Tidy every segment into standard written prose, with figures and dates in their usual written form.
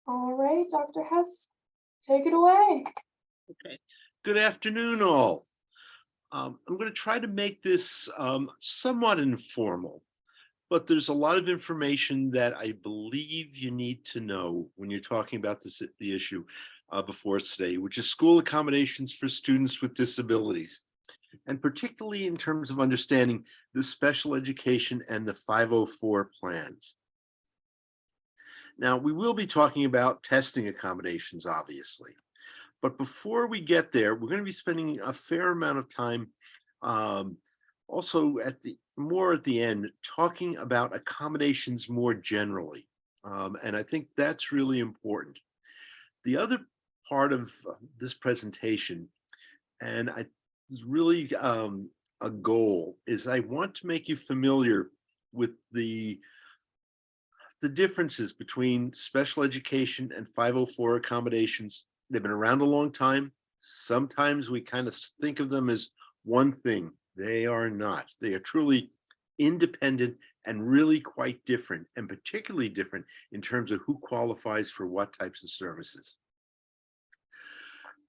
All right, Dr. Hess, take it away. Okay. Good afternoon, all. I'm going to try to make this somewhat informal, but there's a lot of information that I believe you need to know when you're talking about the issue before us today, which is school accommodations for students with disabilities, and particularly in terms of understanding the special education and the 504 plans. Now, we will be talking about testing accommodations, obviously. But before we get there, we're going to be spending a fair amount of time also at the end talking about accommodations more generally. And I think that's really important. The other part of this presentation, and I is really a goal, is I want to make you familiar with the differences between special education and 504 accommodations. They've been around a long time. Sometimes we kind of think of them as one thing. They are not. They are truly independent and really quite different, and particularly different in terms of who qualifies for what types of services.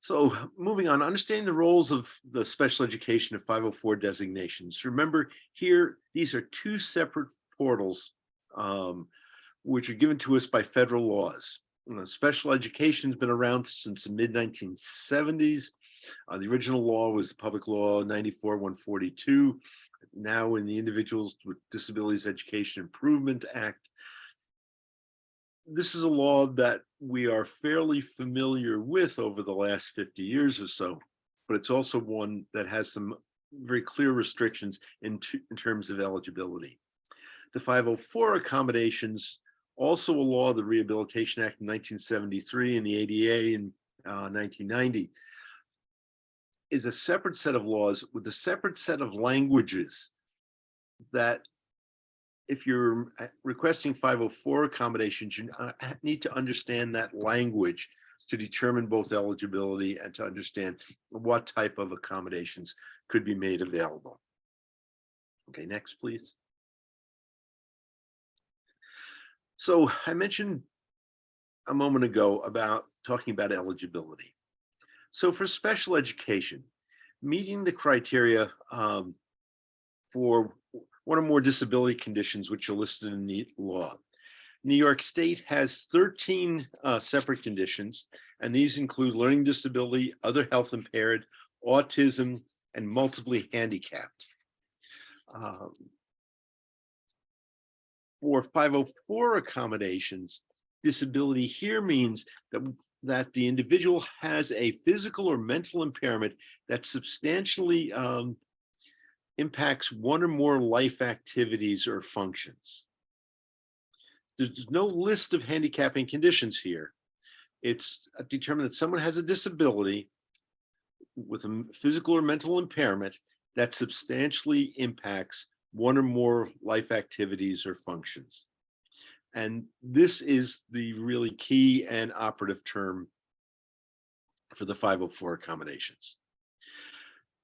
So moving on, understanding the roles of the special education and 504 designations. Remember here, these are two separate portals which are given to us by federal laws. Special education has been around since the mid-1970s. The original law was the Public Law 94-142. Now in the Individuals with Disabilities Education Improvement Act. This is a law that we are fairly familiar with over the last 50 years or so, but it's also one that has some very clear restrictions in terms of eligibility. The 504 accommodations, also a law, the Rehabilitation Act in 1973 and the ADA in 1990, is a separate set of laws with a separate set of languages that if you're requesting 504 accommodations, you need to understand that language to determine both eligibility and to understand what type of accommodations could be made available. Okay, next, please. So I mentioned a moment ago about talking about eligibility. So for special education, meeting the criteria for one or more disability conditions which are listed in the law. New York State has 13 separate conditions, and these include learning disability, other health impaired, autism, and multiply handicapped. For 504 accommodations, disability here means that the individual has a physical or mental impairment that substantially impacts one or more life activities or functions. There's no list of handicapping conditions here. It's determined that someone has a disability with a physical or mental impairment that substantially impacts one or more life activities or functions. And this is the really key and operative term for the 504 accommodations.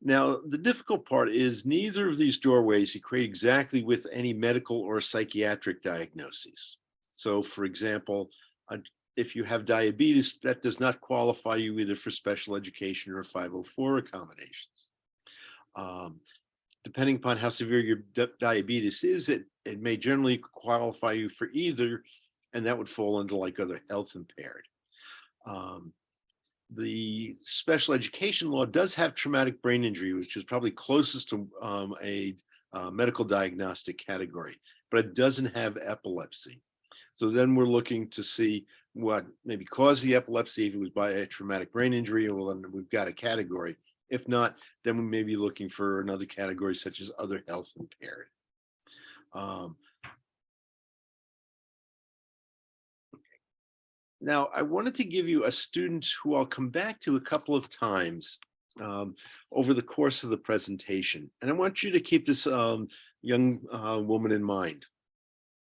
Now, the difficult part is neither of these doorways equate exactly with any medical or psychiatric diagnoses. So, for example, if you have diabetes, that does not qualify you either for special education or 504 accommodations. Depending upon how severe your diabetes is, it may generally qualify you for either, and that would fall under like other health impaired. The special education law does have traumatic brain injury, which is probably closest to a medical diagnostic category, but it doesn't have epilepsy. So then we're looking to see what maybe caused the epilepsy. If it was by a traumatic brain injury, well, then we've got a category. If not, then we may be looking for another category such as other health impaired. Now, I wanted to give you a student who I'll come back to a couple of times over the course of the presentation. And I want you to keep this young woman in mind.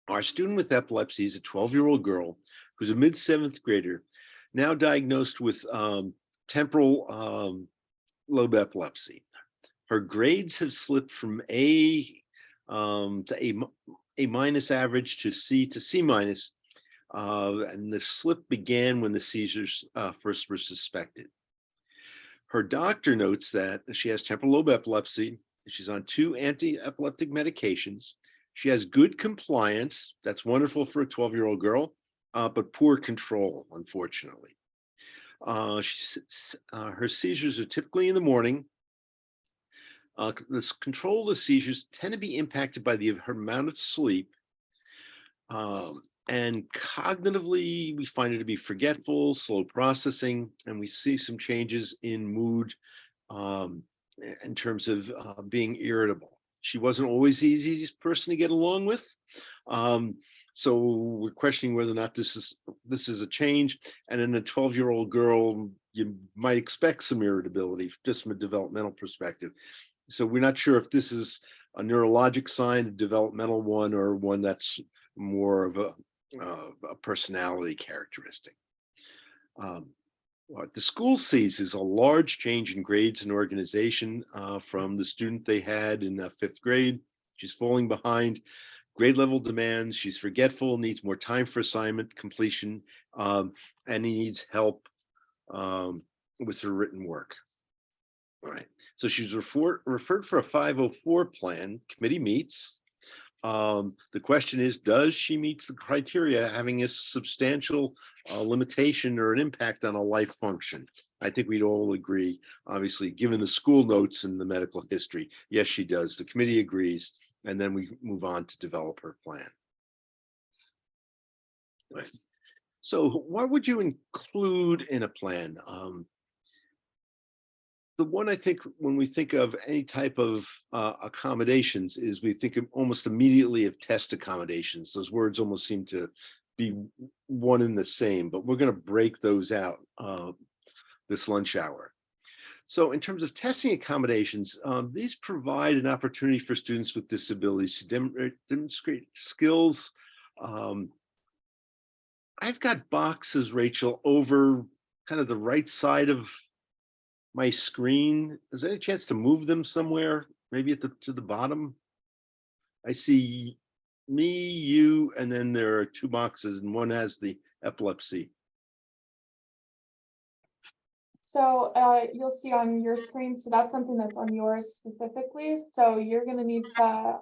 Our student with epilepsy is a 12-year-old girl who's a mid-7th grader, now diagnosed with temporal lobe epilepsy. Her grades have slipped from A to A minus average to C minus. And the slip began when the seizures first were suspected. Her doctor notes that she has temporal lobe epilepsy. She's on 2 anti-epileptic medications. She has good compliance. That's wonderful for a 12-year-old girl, but poor control, unfortunately. Her seizures are typically in the morning. This control of the seizures tend to be impacted by her amount of sleep. And cognitively, we find her to be forgetful, slow processing, and we see some changes in mood in terms of being irritable. She wasn't always the easiest person to get along with. So we're questioning whether or not this is a change. And in a 12-year-old girl, you might expect some irritability just from a developmental perspective. So we're not sure if this is a neurologic sign, a developmental one, or one that's more of a personality characteristic. What the school sees is a large change in grades and organization from the student they had in 5th grade. She's falling behind grade level demands. She's forgetful, needs more time for assignment completion, and he needs help with her written work. All right, so she's referred for a 504 plan. Committee meets. The question is, does she meet the criteria, having a substantial limitation or an impact on a life function? I think we'd all agree, obviously, given the school notes and the medical history. Yes, she does. The committee agrees, and then we move on to develop her plan. Right. So what would you include in a plan? The one I think when we think of any type of accommodations is we think almost immediately of test accommodations. Those words almost seem to be one and the same, but we're going to break those out this lunch hour. So in terms of testing accommodations, these provide an opportunity for students with disabilities to demonstrate skills. I've got boxes, Rachel, over kind of the right side of my screen. Is there any chance to move them somewhere? Maybe to the bottom? I see me, you, and then there are 2 boxes, and one has the epilepsy. So you'll see on your screen, so that's something that's on yours specifically. So you're gonna need to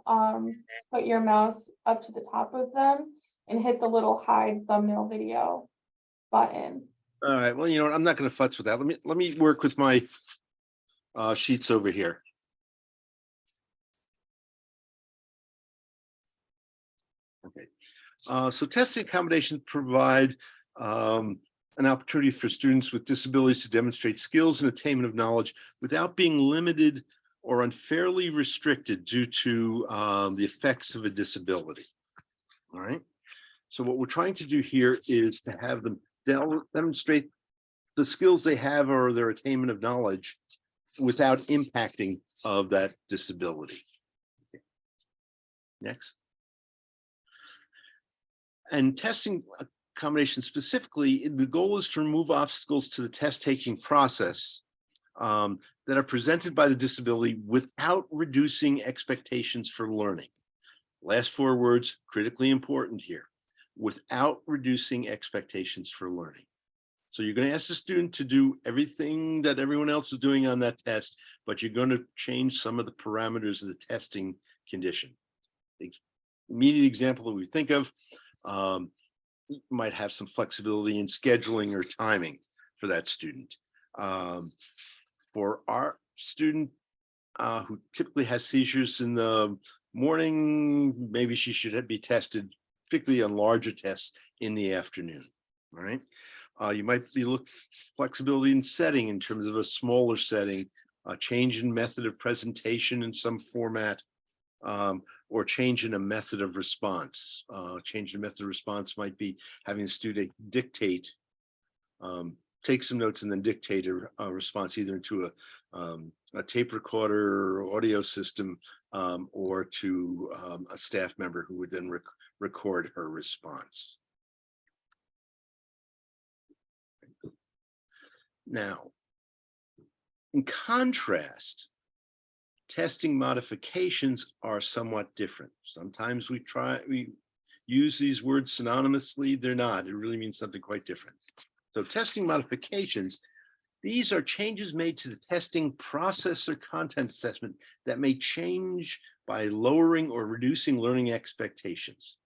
put your mouse up to the top of them and hit the little hide thumbnail video button. All right. Well, you know what? I'm not going to futz with that. Let me work with my sheets over here. Okay. So testing accommodations provide an opportunity for students with disabilities to demonstrate skills and attainment of knowledge without being limited or unfairly restricted due to the effects of a disability. All right. So what we're trying to do here is to have them demonstrate the skills they have or their attainment of knowledge without impacting of that disability. Okay. Next. And testing accommodations specifically, the goal is to remove obstacles to the test taking process that are presented by the disability without reducing expectations for learning. Last 4 words, critically important here, without reducing expectations for learning. So you're going to ask the student to do everything that everyone else is doing on that test, but you're going to change some of the parameters of the testing condition. The immediate example that we think of might have some flexibility in scheduling or timing for that student. For our student who typically has seizures in the morning, maybe she should be tested, particularly on larger tests, in the afternoon. All right. You might be looking flexibility in setting in terms of a smaller setting, a change in method of presentation in some format, or change in a method of response. Change in method of response might be having the student dictate, take some notes and then dictate a response either into a tape recorder or audio system, or to a staff member who would then record her response. Now, In contrast, testing modifications are somewhat different. Sometimes we use these words synonymously. They're not. It really means something quite different. So testing modifications, these are changes made to the testing process or content assessment that may change by lowering or reducing learning expectations.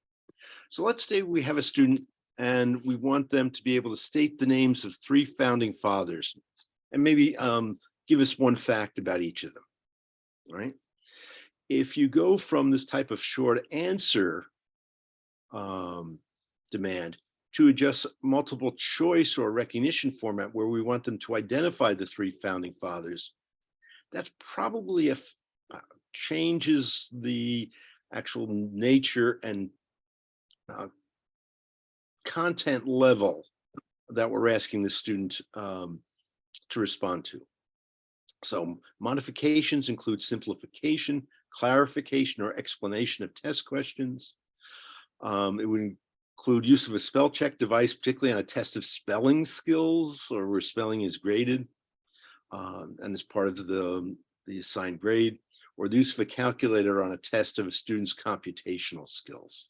So let's say we have a student and we want them to be able to state the names of 3 founding fathers and maybe give us one fact about each of them, right? If you go from this type of short answer demand to a just multiple choice or recognition format where we want them to identify the 3 founding fathers, that's probably changes the actual nature and content level that we're asking the student to respond to. So modifications include simplification, clarification, or explanation of test questions. It would include use of a spell check device, particularly on a test of spelling skills or where spelling is graded and as part of the assigned grade, or the use of a calculator on a test of a student's computational skills.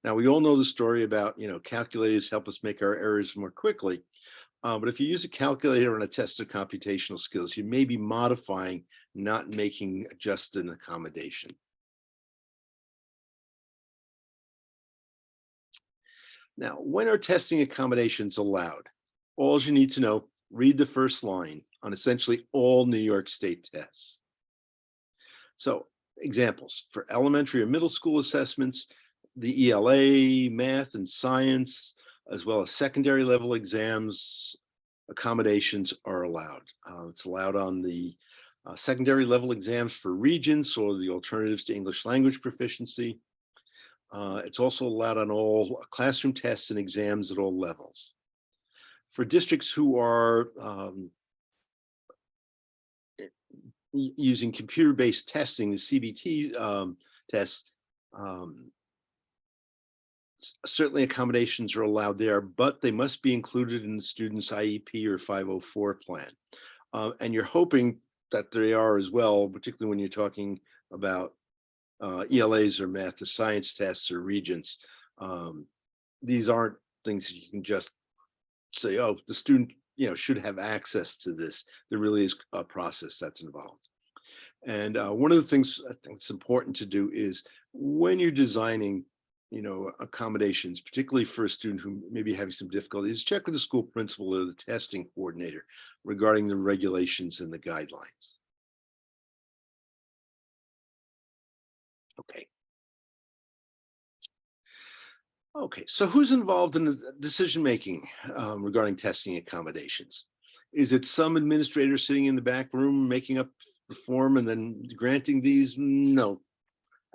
Now, we all know the story about, calculators help us make our errors more quickly. But if you use a calculator on a test of computational skills, you may be modifying, not making just an accommodation. Now, when are testing accommodations allowed? All you need to know, read the first line on essentially all New York State tests. So examples for elementary or middle school assessments, the ELA, math and science, as well as secondary level exams, accommodations are allowed. It's allowed on the secondary level exams for regents or the alternatives to English language proficiency. It's also allowed on all classroom tests and exams at all levels. For districts who are using computer-based testing, the CBT tests, certainly accommodations are allowed there, but they must be included in the student's IEP or 504 plan. And you're hoping that they are as well, particularly when you're talking about ELAs or math to science tests or regents. These aren't things that you can just say, oh, the student should have access to this. There really is a process that's involved. And one of the things I think it's important to do is when you're designing accommodations, particularly for a student who may be having some difficulties, check with the school principal or the testing coordinator regarding the regulations and the guidelines. Okay, so who's involved in the decision-making regarding testing accommodations? Is it some administrator sitting in the back room making up the form and then granting these? No.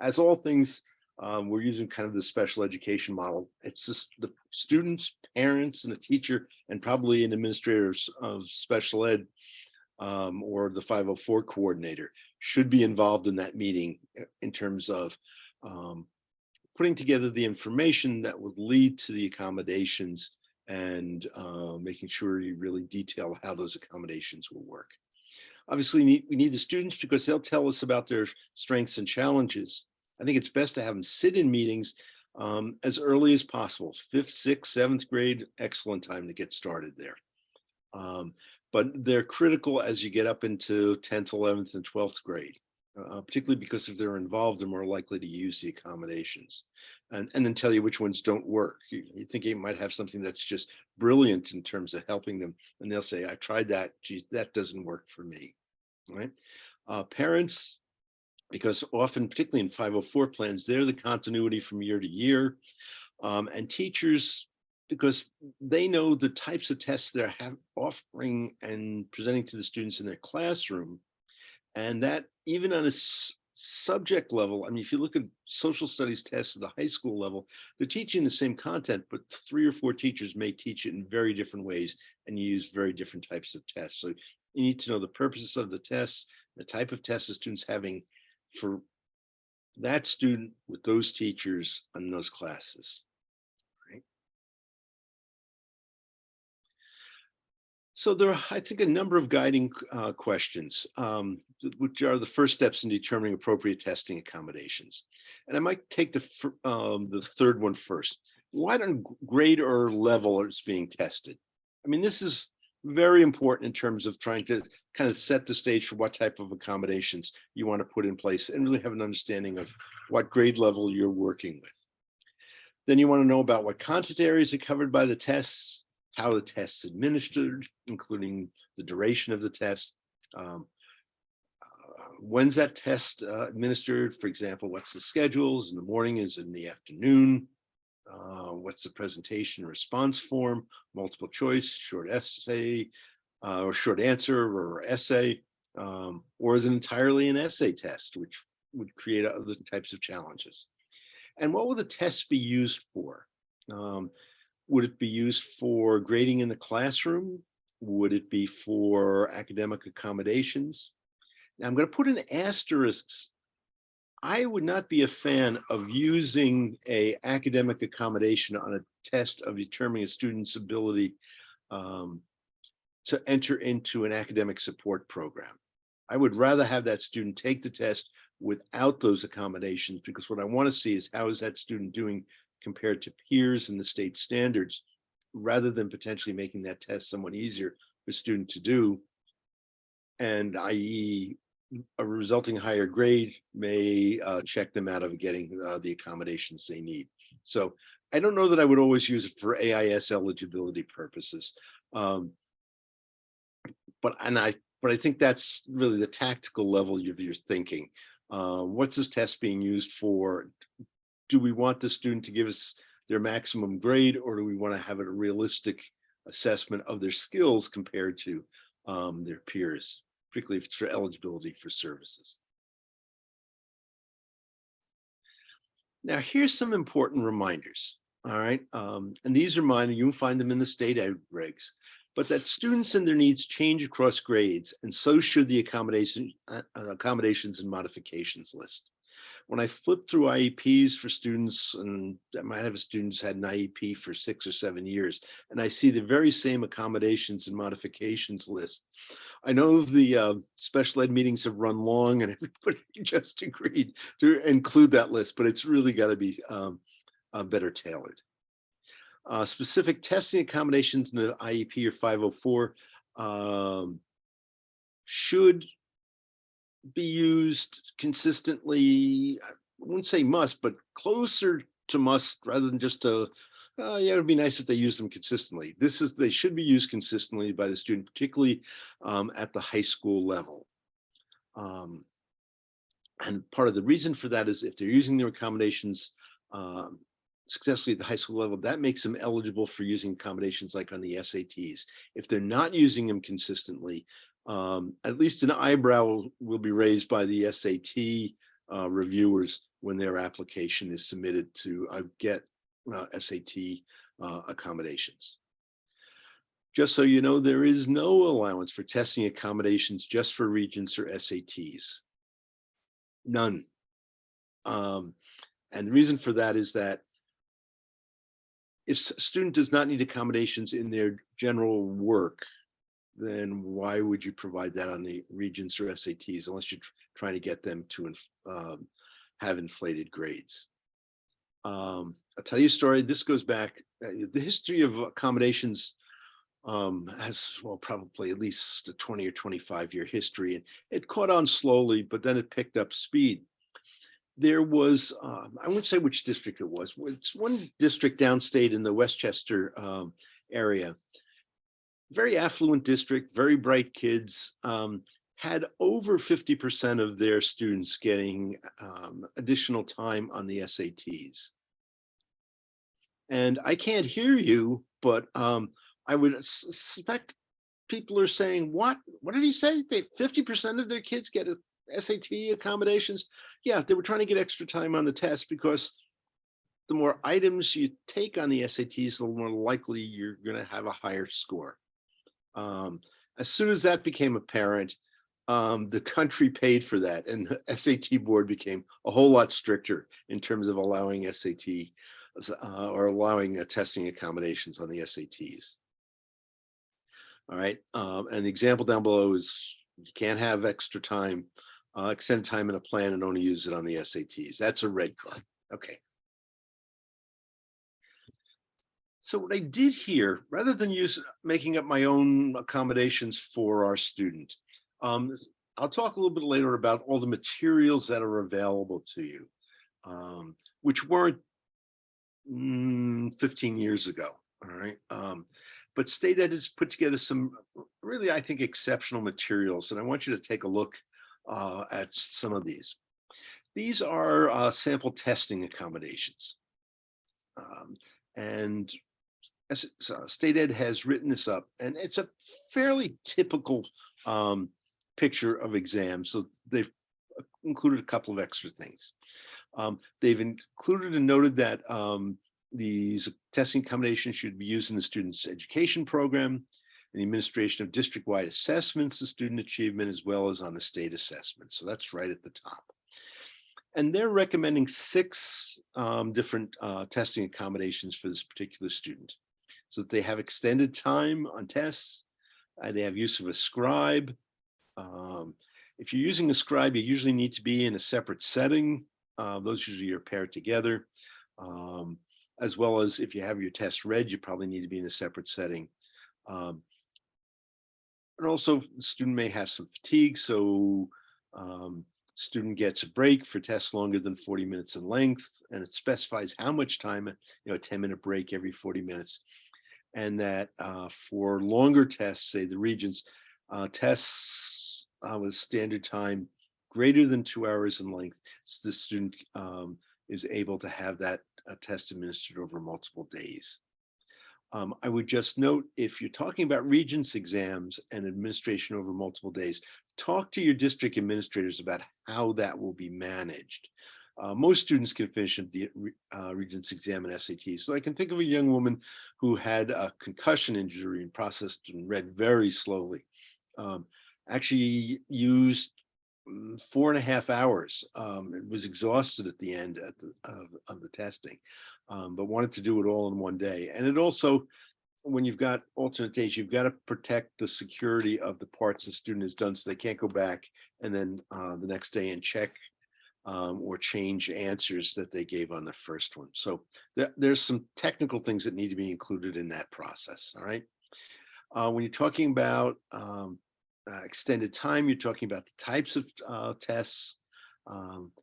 As all things, we're using kind of the special education model. It's just the students, parents, and a teacher, and probably an administrator of special ed or the 504 coordinator should be involved in that meeting in terms of putting together the information that would lead to the accommodations and making sure you really detail how those accommodations will work. Obviously, we need the students because they'll tell us about their strengths and challenges. I think it's best to have them sit in meetings as early as possible. 5th, 6th, 7th grade, excellent time to get started there. But they're critical as you get up into 10th, 11th, and 12th grade, particularly because if they're involved, they're more likely to use the accommodations and then tell you which ones don't work. You think you might have something that's just brilliant in terms of helping them, and they'll say, I tried that, geez, that doesn't work for me, right? Parents, because often, particularly in 504 plans, they're the continuity from year to year, and teachers, because they know the types of tests they're offering and presenting to the students in their classroom, and that even on a subject level, I mean, if you look at social studies tests at the high school level, they're teaching the same content, but 3 or 4 teachers may teach it in very different ways and use very different types of tests. So you need to know the purposes of the tests, the type of tests the student's having for that student with those teachers and those classes. So there are, I think, a number of guiding questions, which are the first steps in determining appropriate testing accommodations. And I might take the third one first. What on grade or level is being tested? I mean, this is very important in terms of trying to kind of set the stage for what type of accommodations you want to put in place and really have an understanding of what grade level you're working with. Then you want to know about what content areas are covered by the tests, how the test's administered, including the duration of the test. When's that test administered? For example, what's the schedules? In the morning, is it in the afternoon? What's the presentation response form? Multiple choice, short essay, or short answer or essay, or is it entirely an essay test, which would create other types of challenges? And what will the tests be used for? Would it be used for grading in the classroom? Would it be for academic accommodations? Now, I'm going to put an asterisk. I would not be a fan of using a academic accommodation on a test of determining a student's ability to enter into an academic support program. I would rather have that student take the test without those accommodations, because what I want to see is how is that student doing compared to peers and the state standards, rather than potentially making that test somewhat easier for a student to do, and i.e. a resulting higher grade may check them out of getting the accommodations they need. So I don't know that I would always use it for AIS eligibility purposes. But I think that's really the tactical level of your thinking. What's this test being used for? Do we want the student to give us their maximum grade, or do we want to have a realistic assessment of their skills compared to their peers, particularly if it's for eligibility for services? Now, here's some important reminders. All right. And these are mine, and you'll find them in the state ed regs, but that students and their needs change across grades, and so should the accommodations and modifications list. When I flip through IEPs for students, and I might have students had an IEP for 6 or 7 years, and I see the very same accommodations and modifications list, I know the special ed meetings have run long and everybody just agreed to include that list, but it's really got to be better tailored. Specific testing accommodations in the IEP or 504 should be used consistently. I wouldn't say must, but closer to must rather than just a, yeah, it'd be nice if they use them consistently. They should be used consistently by the student, particularly at the high school level. And part of the reason for that is if they're using their accommodations successfully at the high school level, that makes them eligible for using accommodations like on the SATs. If they're not using them consistently, at least an eyebrow will be raised by the SAT reviewers when their application is submitted to get SAT accommodations. Just so you know, there is no allowance for testing accommodations just for Regents or SATs. None. And the reason for that is that if a student does not need accommodations in their general work, then why would you provide that on the Regents or SATs unless you're trying to get them to have inflated grades? I'll tell you a story. This goes back, the history of accommodations has, well, probably at least a 20 or 25-year history. And it caught on slowly, but then it picked up speed. There was, I won't say which district it was. It's one district downstate in the Westchester area. Very affluent district, very bright kids, had over 50% of their students getting additional time on the SATs. And I can't hear you, but I would suspect people are saying, what did he say? 50% of their kids get SAT accommodations? Yeah, they were trying to get extra time on the test, because the more items you take on the SATs, the more likely you're going to have a higher score. As soon as that became apparent, the country paid for that, and the SAT board became a whole lot stricter in terms of allowing SAT or allowing testing accommodations on the SATs. All right. And the example down below is you can't have extra time, extended time in a plan and only use it on the SATs. That's a red card. Okay. So what I did here, rather than making up my own accommodations for our student, um, I'll talk a little bit later about all the materials that are available to you, which weren't 15 years ago. All right. But State Ed has put together some really, I think, exceptional materials. And I want you to take a look at some of these. These are sample testing accommodations. And State Ed has written this up, and it's a fairly typical picture of exams. So they've included a couple of extra things. They've included and noted that these testing accommodations should be used in the student's education program, and the administration of district-wide assessments of student achievement, as well as on the state assessment. So that's right at the top. And they're recommending 6 different testing accommodations for this particular student. So that they have extended time on tests, they have use of a scribe. If you're using a scribe, you usually need to be in a separate setting. Those usually are paired together. As well as if you have your test read, you probably need to be in a separate setting. And also the student may have some fatigue, so student gets a break for tests longer than 40 minutes in length, and it specifies how much time, a 10-minute break every 40 minutes. And that for longer tests, say the Regents, tests with standard time greater than 2 hours in length, so the student is able to have that test administered over multiple days. I would just note, if you're talking about Regents exams and administration over multiple days, talk to your district administrators about how that will be managed. Most students can finish the Regents exam and SAT. So I can think of a young woman who had a concussion injury and processed and read very slowly. Actually used 4.5 hours. It was exhausted at the end of the testing, but wanted to do it all in one day. And it also, when you've got alternate days, you've got to protect the security of the parts the student has done, so they can't go back and then the next day and check or change answers that they gave on the first one. So there's some technical things that need to be included in that process. All right. When you're talking about extended time, you're talking about the types of tests.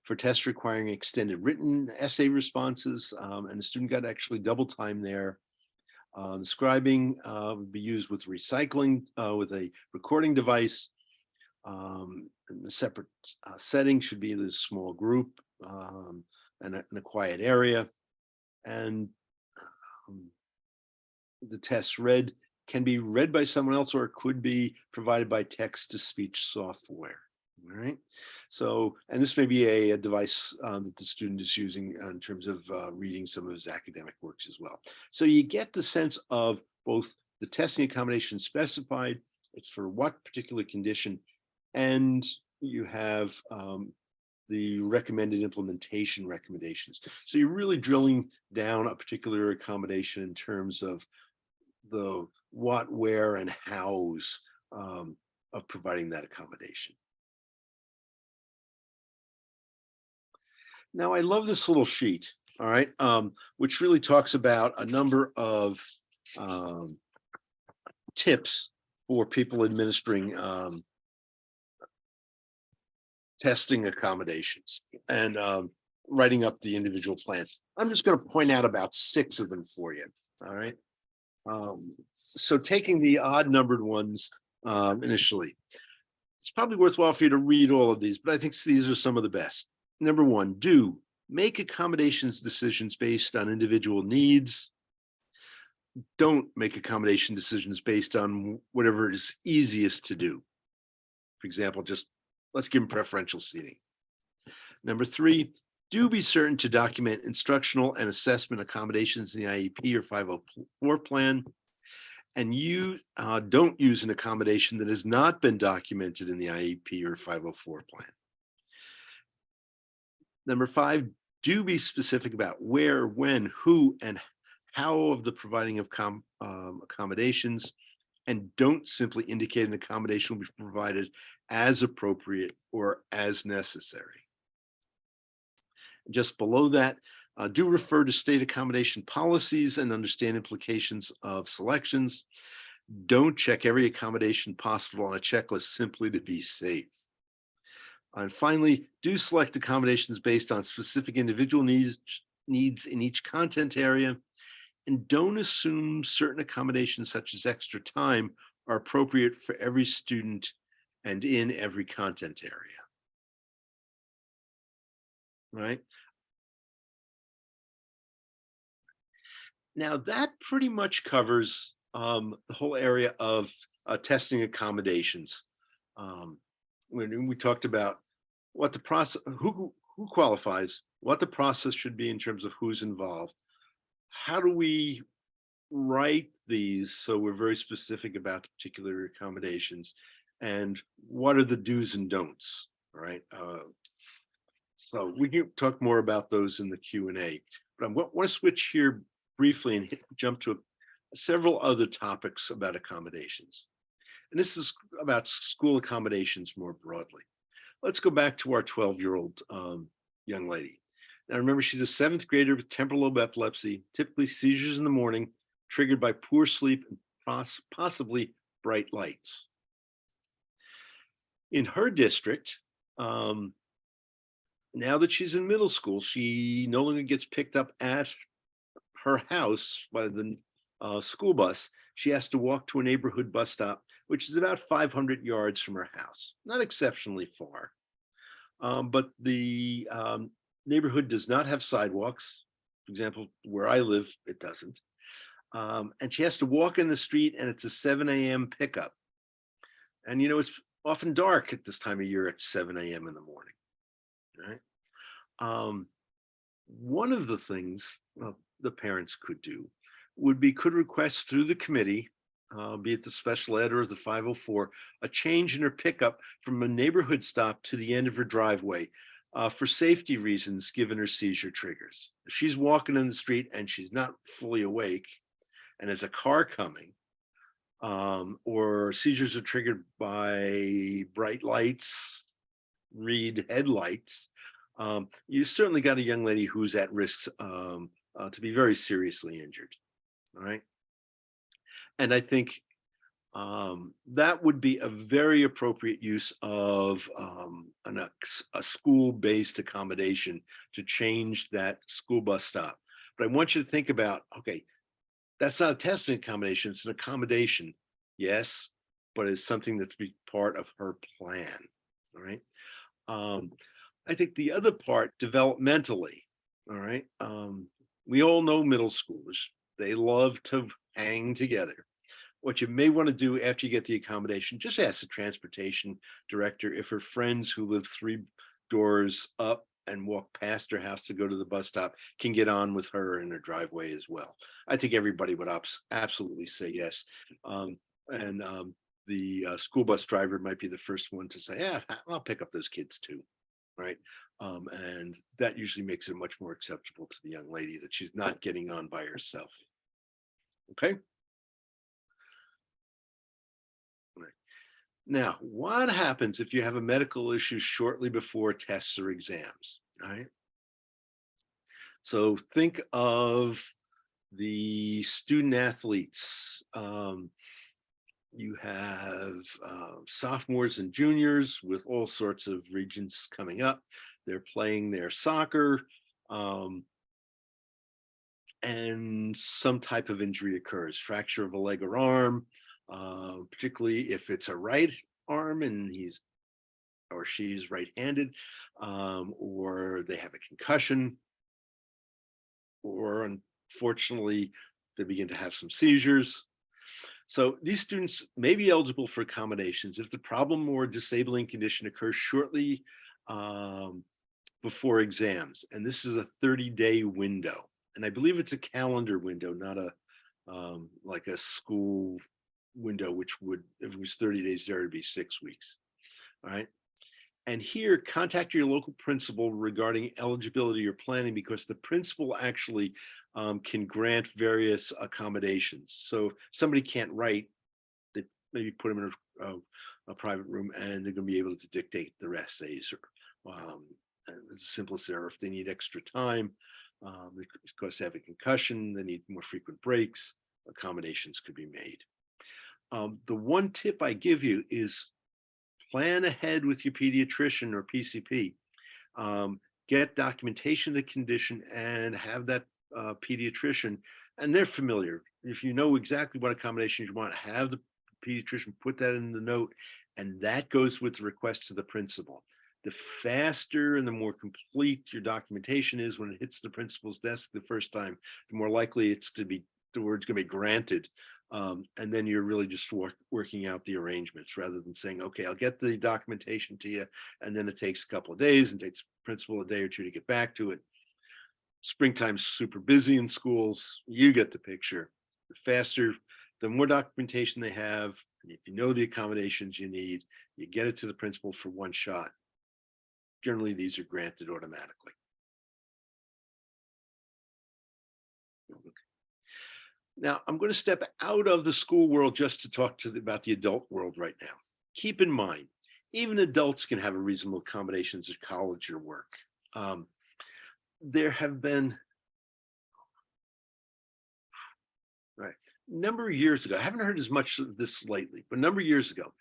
For tests requiring extended written essay responses, and the student got actually double time there. The scribing would be used with recycling with a recording device. And the separate setting should be the small group and in a quiet area. And the tests read can be read by someone else, or it could be provided by text-to-speech software. All right. So, and this may be a device that the student is using in terms of reading some of his academic works as well. So you get the sense of both the testing accommodation specified, it's for what particular condition, and you have the recommended implementation recommendations. So you're really drilling down a particular accommodation in terms of the what, where, and hows of providing that accommodation. Now, I love this little sheet, all right, which really talks about a number of tips for people administering testing accommodations and writing up the individual plans. I'm just going to point out about 6 of them for you, all right? So taking the odd numbered ones initially, it's probably worthwhile for you to read all of these, but I think these are some of the best. Number 1, do make accommodations decisions based on individual needs. Don't make accommodation decisions based on whatever is easiest to do. For example, just let's give them preferential seating. Number 3, do be certain to document instructional and assessment accommodations in the IEP or 504 plan. And you don't use an accommodation that has not been documented in the IEP or 504 plan. Number 5, do be specific about where, when, who, and how of the providing of accommodations. and don't simply indicate an accommodation will be provided as appropriate or as necessary. Just below that, do refer to state accommodation policies and understand implications of selections. Don't check every accommodation possible on a checklist simply to be safe. And finally, do select accommodations based on specific individual needs in each content area, and don't assume certain accommodations such as extra time are appropriate for every student and in every content area. Right? Now that pretty much covers the whole area of testing accommodations. When we talked about what the process, who qualifies, what the process should be in terms of who's involved. How do we write these so we're very specific about particular accommodations, and what are the do's and don'ts, right? So we can talk more about those in the Q&A, but I want to switch here briefly and jump to several other topics about accommodations. And this is about school accommodations more broadly. Let's go back to our 12-year-old young lady. Now remember, she's a 7th grader with temporal lobe epilepsy, typically seizures in the morning, triggered by poor sleep and possibly bright lights. In her district, now that she's in middle school, she no longer gets picked up at her house by the school bus. She has to walk to a neighborhood bus stop, which is about 500 yards from her house. Not exceptionally far, but the neighborhood does not have sidewalks. For example, where I live, it doesn't. And she has to walk in the street, and it's a 7 a.m. pickup. And you know, it's often dark at this time of year at 7 a.m. in the morning, right? One of the things the parents could do could request through the committee, be it the special ed or the 504, a change in her pickup from a neighborhood stop to the end of her driveway for safety reasons, given her seizure triggers. If she's walking in the street and she's not fully awake, and there's a car coming, or seizures are triggered by bright lights, read headlights, you certainly got a young lady who's at risk to be very seriously injured. All right. And I think that would be a very appropriate use of a school-based accommodation to change that school bus stop. But I want you to think about, okay, that's not a testing accommodation, it's an accommodation, yes, but it's something that's be part of her plan. All right. I think the other part, developmentally, all right, we all know middle schoolers, they love to hang together. What you may want to do after you get the accommodation, just ask the transportation director if her friends who live 3 doors up and walk past her house to go to the bus stop can get on with her in her driveway as well. I think everybody would absolutely say yes. The school bus driver might be the first one to say, yeah, I'll pick up those kids too, right? And that usually makes it much more acceptable to the young lady that she's not getting on by herself. Okay. Right. Now, what happens if you have a medical issue shortly before tests or exams? All right. So think of the student athletes. You have sophomores and juniors with all sorts of regions coming up. They're playing their soccer, and some type of injury occurs, fracture of a leg or arm, particularly if it's a right arm and he's or she's right-handed, or they have a concussion, or unfortunately, they begin to have some seizures. So these students may be eligible for accommodations if the problem or disabling condition occurs shortly before exams. And this is a 30-day window. And I believe it's a calendar window, not a like a school window, which would, if it was 30 days there, it'd be 6 weeks. All right. And here, contact your local principal regarding eligibility or planning, because the principal actually can grant various accommodations. So if somebody can't write, they maybe put them in a private room, and they're going to be able to dictate their essays, or the simplest there. If they need extra time, because they have a concussion, they need more frequent breaks, accommodations could be made. The one tip I give you is plan ahead with your pediatrician or PCP. Get documentation of the condition and have that pediatrician, and they're familiar. If you know exactly what accommodations you want, have the pediatrician put that in the note, and that goes with the request to the principal. The faster and the more complete your documentation is when it hits the principal's desk the first time, the more likely it's to be, the word's going to be granted. And then you're really just working out the arrangements rather than saying, okay, I'll get the documentation to you, and then it takes a couple of days and takes principal a day or two to get back to it. Springtime's super busy in schools. You get the picture. The faster, the more documentation they have, and if you know the accommodations you need, you get it to the principal for one shot. Generally, these are granted automatically. Now, I'm going to step out of the school world just to talk about the adult world right now. Keep in mind, even adults can have a reasonable accommodations at college or work. There have been, right, a number of years ago, I haven't heard as much of this lately, but a number of years ago,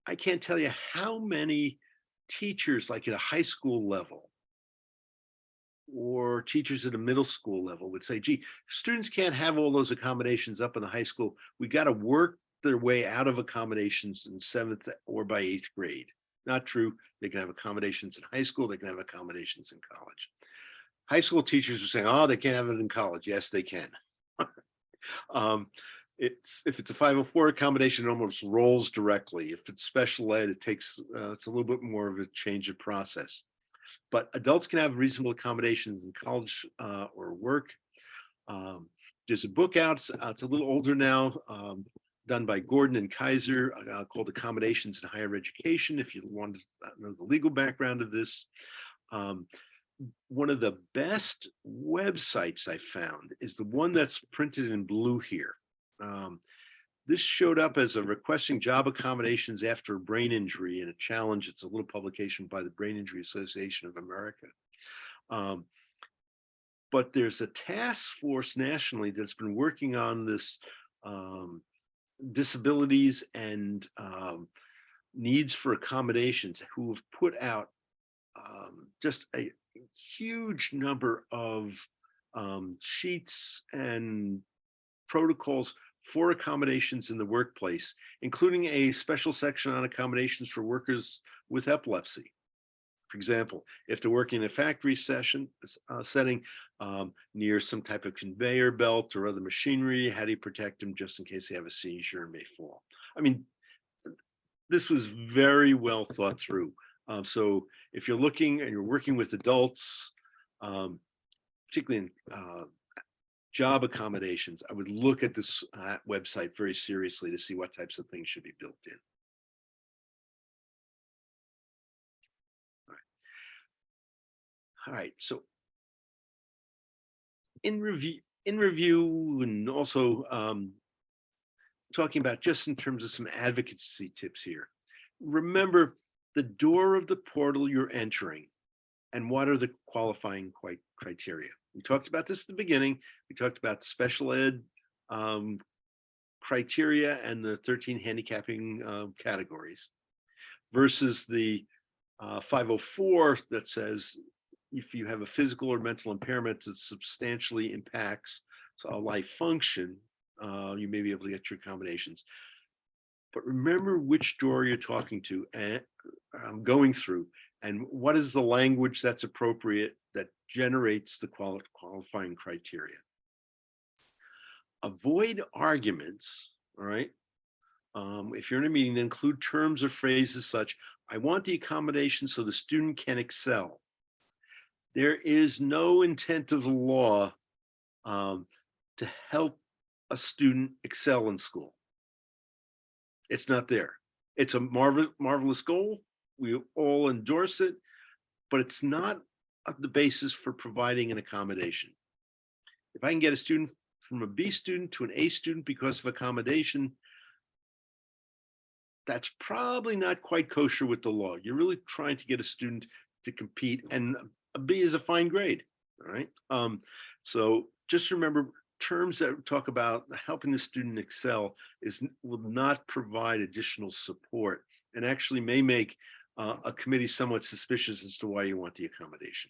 I can't tell you how many teachers, like at a high school level, or teachers at a middle school level would say, gee, students can't have all those accommodations up in the high school. We got to work their way out of accommodations in 7th or by 8th grade. Not true. They can have accommodations in high school. They can have accommodations in college. High school teachers are saying, oh, they can't have it in college. Yes, they can. If it's a 504 accommodation, it almost rolls directly. If it's special ed, it takes, it's a little bit more of a change of process. But adults can have reasonable accommodations in college or work. There's a book out, it's a little older now, done by Gordon and Kaiser, called Accommodations in Higher Education, if you want to know the legal background of this. One of the best websites I found is the one that's printed in blue here. This showed up as a requesting job accommodations after a brain injury and a challenge. It's a little publication by the Brain Injury Association of America. But there's a task force nationally that's been working on this disabilities and needs for accommodations, who have put out just a huge number of sheets and protocols for accommodations in the workplace, including a special section on accommodations for workers with epilepsy. For example, if they're working in a factory setting near some type of conveyor belt or other machinery, how do you protect them just in case they have a seizure and may fall? I mean, this was very well thought through. So if you're looking and you're working with adults, particularly in job accommodations, I would look at this website very seriously to see what types of things should be built in. All right. So in review, and also talking about just in terms of some advocacy tips here. Remember the door of the portal you're entering and what are the qualifying criteria. We talked about this at the beginning. We talked about special ed criteria and the 13 handicapping categories versus the 504 that says if you have a physical or mental impairment that substantially impacts a life function, you may be able to get your accommodations. But remember which door you're talking to and going through, and what is the language that's appropriate that generates the qualifying criteria. Avoid arguments, all right? If you're in a meeting, include terms or phrases such, I want the accommodation so the student can excel. There is no intent of the law to help a student excel in school. It's not there. It's a marvelous goal. We all endorse it, but it's not the basis for providing an accommodation. If I can get a student from a B student to an A student because of accommodation, that's probably not quite kosher with the law. You're really trying to get a student to compete, and a B is a fine grade. All right. So just remember, terms that talk about helping the student excel will not provide additional support, and actually may make a committee somewhat suspicious as to why you want the accommodation.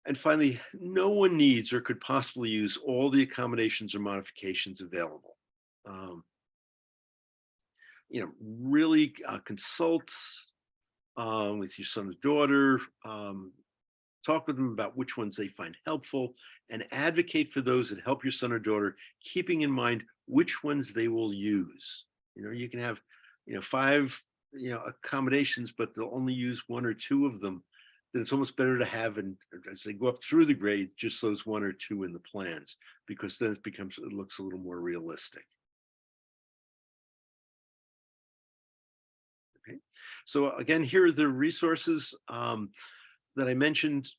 And finally, no one needs or could possibly use all the accommodations or modifications available. Um, really consult with your son or daughter, talk with them about which ones they find helpful, and advocate for those that help your son or daughter, keeping in mind which ones they will use. You can have, five, accommodations, but they'll only use one or two of them. Then it's almost better to have, and as they go up through the grade, just those one or two in the plans, because then it looks a little more realistic. Okay. So again, here are the resources that I mentioned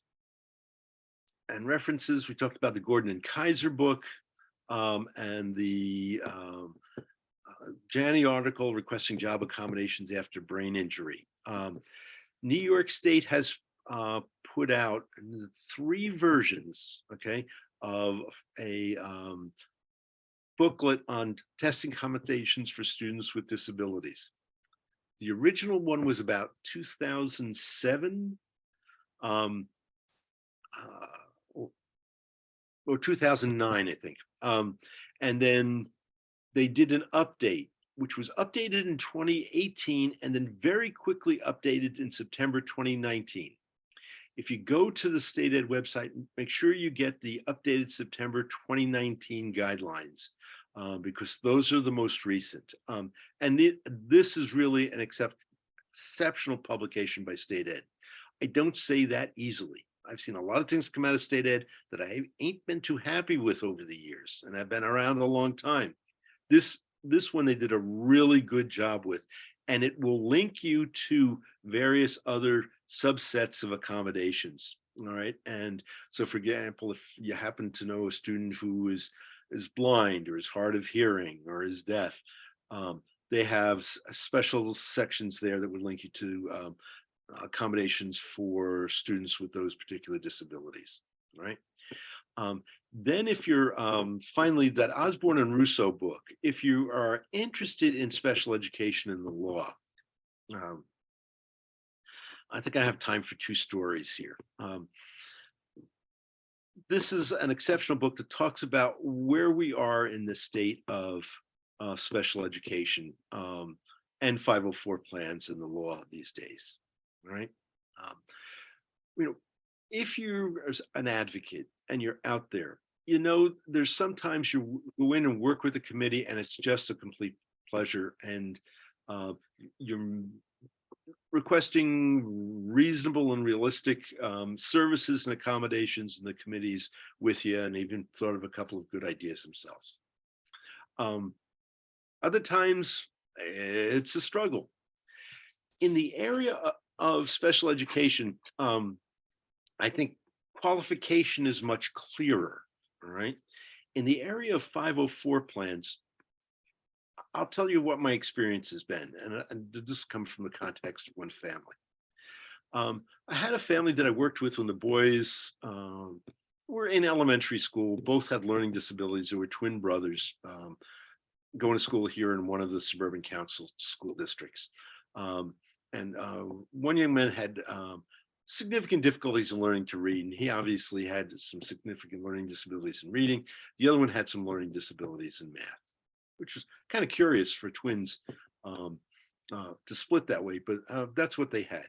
and references. We talked about the Gordon and Kaiser book and the Janney article requesting job accommodations after brain injury. New York State has put out 3 versions, okay, of a booklet on testing accommodations for students with disabilities. The original one was about 2007 or 2009, I think. And then they did an update, which was updated in 2018 and then very quickly updated in September 2019. If you go to the state ed website, make sure you get the updated September 2019 guidelines, because those are the most recent. And this is really an exceptional publication by state ed. I don't say that easily. I've seen a lot of things come out of state ed that I ain't been too happy with over the years, and I've been around a long time. This one they did a really good job with, and it will link you to various other subsets of accommodations. All right. And so, for example, if you happen to know a student who is blind or is hard of hearing or is deaf, they have special sections there that would link you to accommodations for students with those particular disabilities. Right. Then if you're finally, that Osborne and Russo book, if you are interested in special education in the law, I think I have time for 2 stories here. This is an exceptional book that talks about where we are in the state of special education and 504 plans in the law these days, right? If you're an advocate and you're out there, there's sometimes you go in and work with a committee and it's just a complete pleasure, and you're requesting reasonable and realistic services and accommodations in the committees with you, and even thought of a couple of good ideas themselves. Other times it's a struggle. In the area of special education, I think qualification is much clearer, all right? In the area of 504 plans, I'll tell you what my experience has been, and this comes from the context of one family. I had a family that I worked with when the boys were in elementary school. Both had learning disabilities. They were twin brothers going to school here in one of the suburban council school districts. And one young man had significant difficulties in learning to read, and he obviously had some significant learning disabilities in reading. The other one had some learning disabilities in math, which was kind of curious for twins to split that way, but that's what they had.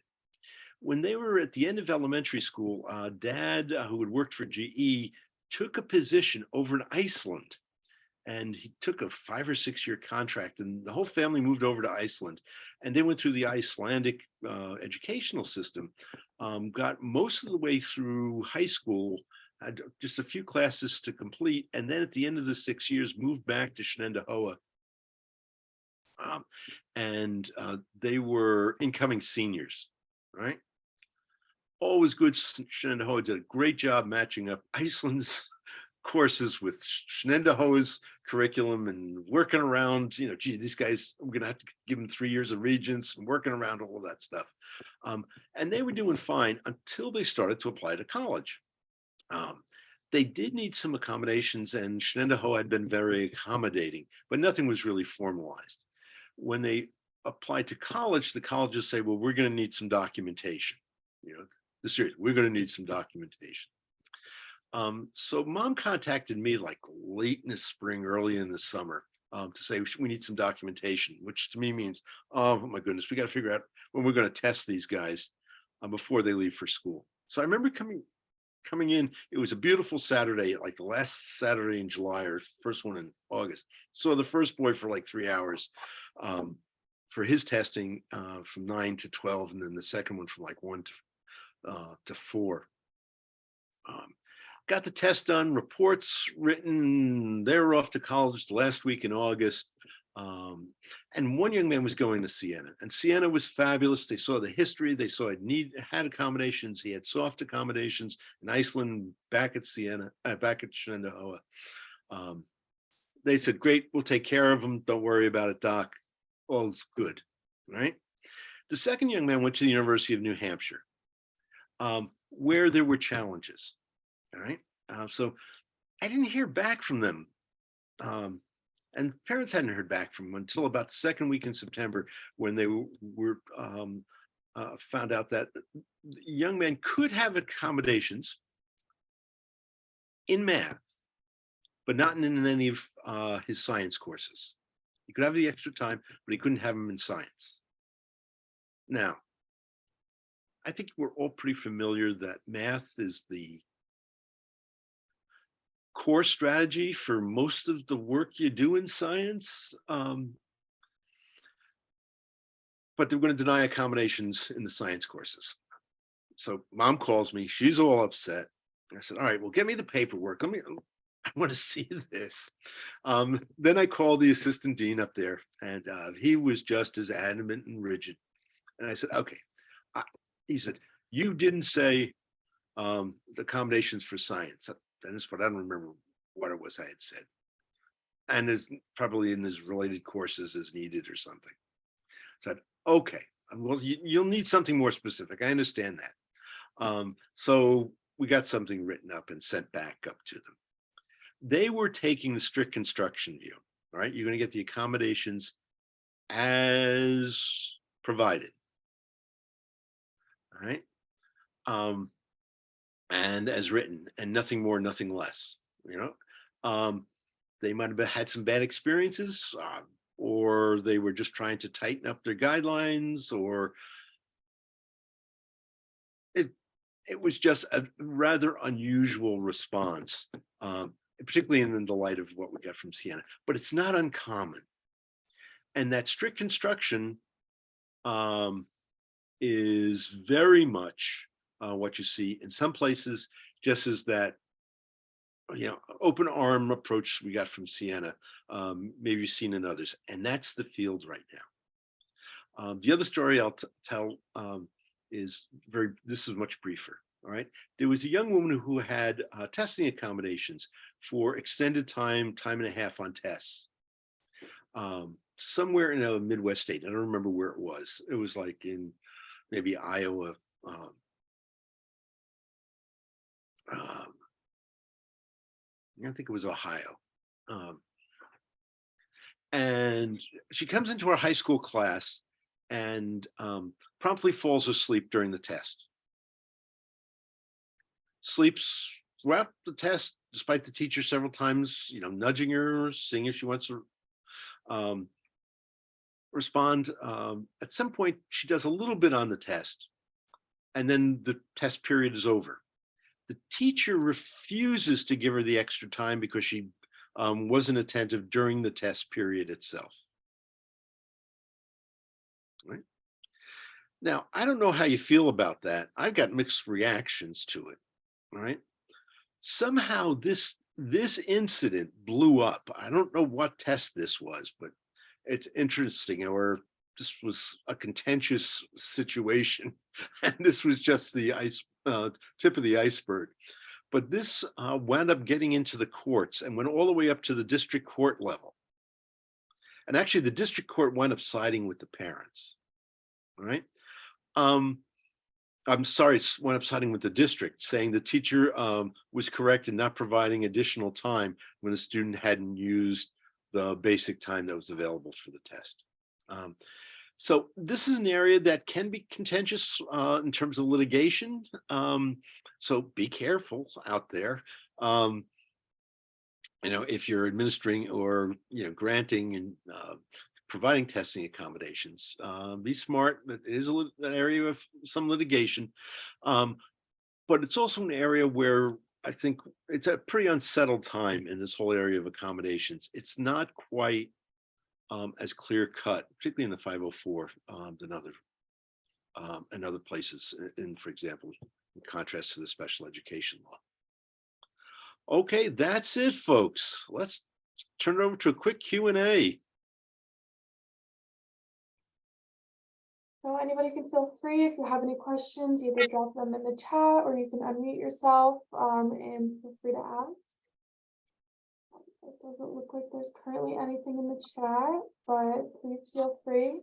When they were at the end of elementary school, Dad, who had worked for GE, took a position over in Iceland, and he took a 5 or 6 year contract, and the whole family moved over to Iceland, and they went through the Icelandic educational system, got most of the way through high school, had just a few classes to complete, and then at the end of the 6 years moved back to Shenendehowa. And they were incoming seniors, right? Always good. Shenendehowa did a great job matching up Iceland's courses with Schnenderho's curriculum and working around, gee, these guys, I'm gonna have to give them 3 years of regents and working around all of that stuff. And they were doing fine until they started to apply to college. They did need some accommodations, and Schnenderho had been very accommodating, but nothing was really formalized. When they applied to college, the colleges say, well, we're going to need some documentation. We're going to need some documentation. So mom contacted me like late in the spring, early in the summer, to say we need some documentation, which to me means, oh my goodness, we got to figure out when we're going to test these guys before they leave for school. So I remember coming in. It was a beautiful Saturday, like the last Saturday in July or first one in August. So the first boy for like 3 hours for his testing from 9 to 12, and then the second one from like 1 to 4. Got the test done, reports written. They were off to college the last week in August. And one young man was going to Siena, and Siena was fabulous. They saw the history. They saw it had accommodations. He had soft accommodations in Iceland, back at Siena, back at Schnenderhoa. They said, great, we'll take care of him. Don't worry about it, doc. All's good, right? The second young man went to the University of New Hampshire, where there were challenges. All right. So I didn't hear back from them. And parents hadn't heard back from them until about the second week in September, when they were found out that the young man could have accommodations in math, but not in any of his science courses. He could have the extra time, but he couldn't have them in science. Now, I think we're all pretty familiar that math is the core strategy for most of the work you do in science. But they're going to deny accommodations in the science courses. So mom calls me, she's all upset. I said, all right, well, get me the paperwork. I want to see this. Then I called the assistant dean up there, and he was just as adamant and rigid. And I said, okay. He said, you didn't say the accommodations for science. That is what I don't remember what it was I had said. And it's probably in his related courses as needed or something. I said, okay, well, you'll need something more specific. I understand that. So we got something written up and sent back up to them. They were taking the strict construction view, right? You're going to get the accommodations as provided. All right. And as written, and nothing more, nothing less. They might have had some bad experiences, or they were just trying to tighten up their guidelines, or it was just a rather unusual response, particularly in the light of what we got from Siena. But it's not uncommon, and that strict construction is very much what you see in some places, just as that open arm approach we got from Siena, maybe seen in others, and that's the field right now. The other story I'll tell is this is much briefer. All right, there was a young woman who had testing accommodations for extended time and a half on tests, somewhere in a Midwest state. I don't remember where it was. It was like in maybe Iowa. I think it was Ohio. And she comes into our high school class and promptly falls asleep during the test. Sleeps throughout the test, despite the teacher several times, nudging her, seeing if she wants to respond. At some point, she does a little bit on the test, and then the test period is over. The teacher refuses to give her the extra time because she wasn't attentive during the test period itself. Right? Now, I don't know how you feel about that. I've got mixed reactions to it. All right. Somehow this incident blew up. I don't know what test this was, but it's interesting. Or this was a contentious situation, and this was just the tip of the iceberg. But this wound up getting into the courts and went all the way up to the district court level. And actually, the district court wound up siding with the parents. All right. I'm sorry, wound up siding with the district, saying the teacher was correct in not providing additional time when the student hadn't used the basic time that was available for the test. So this is an area that can be contentious in terms of litigation. So be careful out there. If you're administering or granting and providing testing accommodations, be smart. It is an area of some litigation, but it's also an area where I think it's a pretty unsettled time in this whole area of accommodations. It's not quite as clear cut, particularly in the 504, than other places. For example, in contrast to the special education law. Okay, that's it, folks. Let's turn it over to a quick Q&A. So anybody can feel free, if you have any questions, either drop them in the chat or you can unmute yourself and feel free to ask. It doesn't look like there's currently anything in the chat, but please feel free.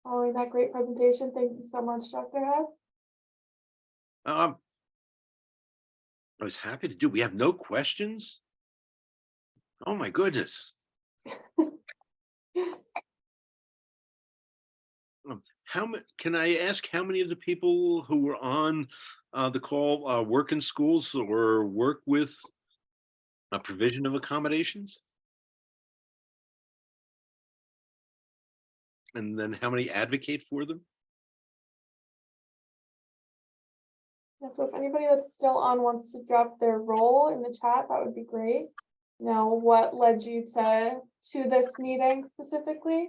Following that great presentation, thank you so much, Dr. Hess. I was happy to do. We have no questions. Oh my goodness. Can I ask how many of the people who were on the call work in schools or work with a provision of accommodations? And then how many advocate for them? Yeah, so if anybody that's still on wants to drop their role in the chat, that would be great. Now, what led you to this meeting specifically?